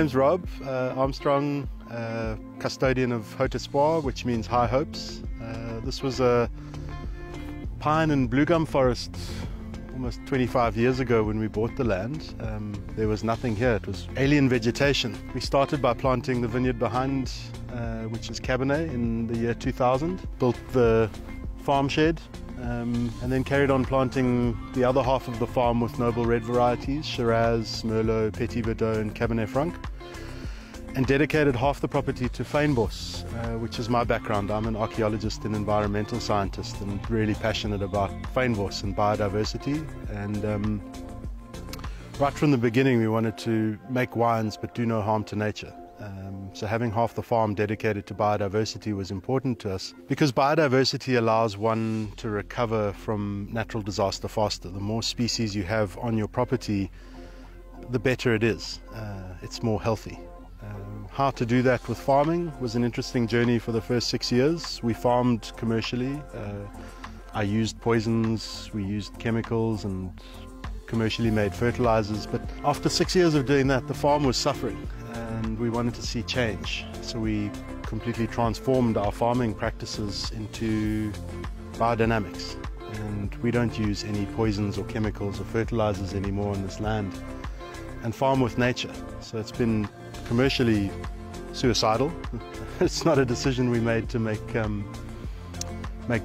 name's Rob Armstrong, custodian of Haute Espoir, which means high hopes. This was a pine and blue gum forest almost 25 years ago when we bought the land. There was nothing here, it was alien vegetation. We started by planting the vineyard behind, which is Cabernet, in the year 2000. Built the farm shed, and then carried on planting the other half of the farm with noble red varieties, Shiraz, Merlot, Petit Verdot and Cabernet Franc, and dedicated half the property to fynbos, which is my background. I'm an archaeologist and environmental scientist and really passionate about fynbos and biodiversity. And right from the beginning we wanted to make wines but do no harm to nature. So having half the farm dedicated to biodiversity was important to us, because biodiversity allows one to recover from natural disaster faster. The more species you have on your property, the better it is. It's more healthy. How to do that with farming was an interesting journey for the first 6 years. We farmed commercially. I used poisons, we used chemicals and commercially made fertilizers, but after 6 years of doing that, the farm was suffering and we wanted to see change. So we completely transformed our farming practices into biodynamics, and we don't use any poisons or chemicals or fertilizers anymore on this land, and farm with nature. So it's been commercially suicidal. It's not a decision we made to make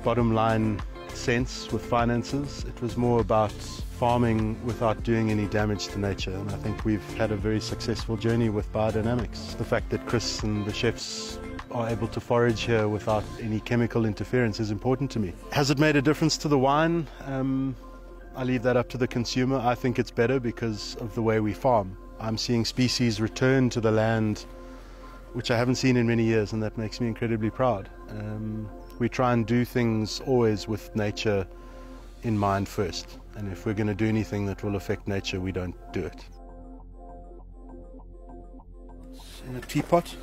bottom line sense with finances. It was more about farming without doing any damage to nature, and I think we've had a very successful journey with biodynamics. The fact that Chris and the chefs are able to forage here without any chemical interference is important to me. Has it made a difference to the wine? I leave that up to the consumer. I think it's better because of the way we farm. I'm seeing species return to the land which I haven't seen in many years, and that makes me incredibly proud. We try and do things always with nature in mind first, and if we're going to do anything that will affect nature, we don't do it. It's in a teapot,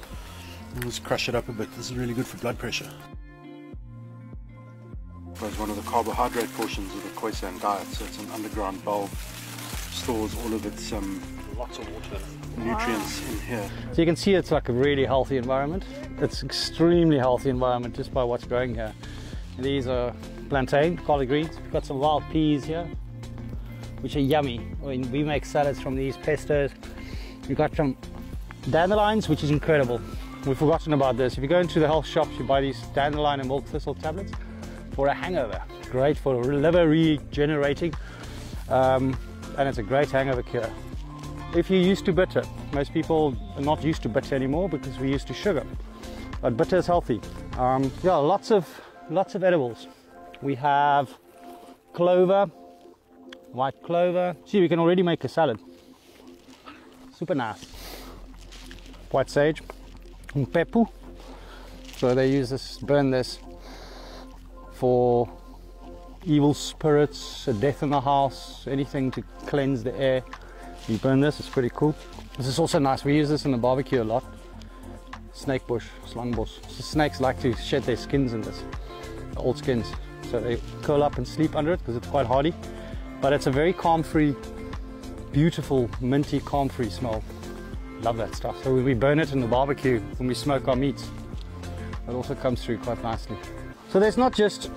and let's crush it up a bit. This is really good for blood pressure. It was one of the carbohydrate portions of the Khoisan diet, so it's an underground bulb, stores all of its lots of water, nutrients in here. So you can see it's like a really healthy environment. It's extremely healthy environment just by what's growing here. These are plantain, collard greens. We've got some wild peas here, which are yummy. I mean, we make salads from these, pestos. We've got some dandelions, which is incredible. We've forgotten about this. If you go into the health shops, you buy these dandelion and milk thistle tablets for a hangover. Great for liver regenerating, and it's a great hangover cure. If you're used to bitter, most people are not used to bitter anymore because we're used to sugar, but bitter is healthy. Yeah, lots of edibles. We have clover, white clover. See, we can already make a salad. Super nice. White sage and pepu. So they use this, burn this for evil spirits, a death in the house, anything to cleanse the air. You burn this, it's pretty cool. This is also nice. We use this in the barbecue a lot. Snake bush, slangbos. So snakes like to shed their skins in this, the old skins. So they curl up and sleep under it because it's quite hardy. But it's a very calm-free, beautiful, minty, calm-free smell. Love that stuff. So when we burn it in the barbecue, when we smoke our meats, it also comes through quite nicely. So there's not just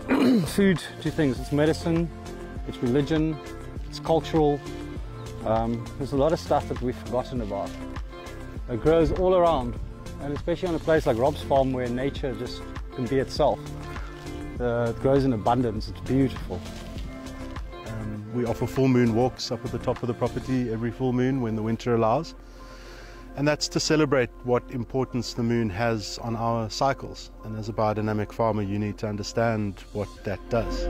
food to things. It's medicine, it's religion, it's cultural. There's a lot of stuff that we've forgotten about. It grows all around, and especially on a place like Rob's farm where nature just can be itself. It grows in abundance, it's beautiful. We offer full moon walks up at the top of the property every full moon when the winter allows. And that's to celebrate what importance the moon has on our cycles. And as a biodynamic farmer, you need to understand what that does.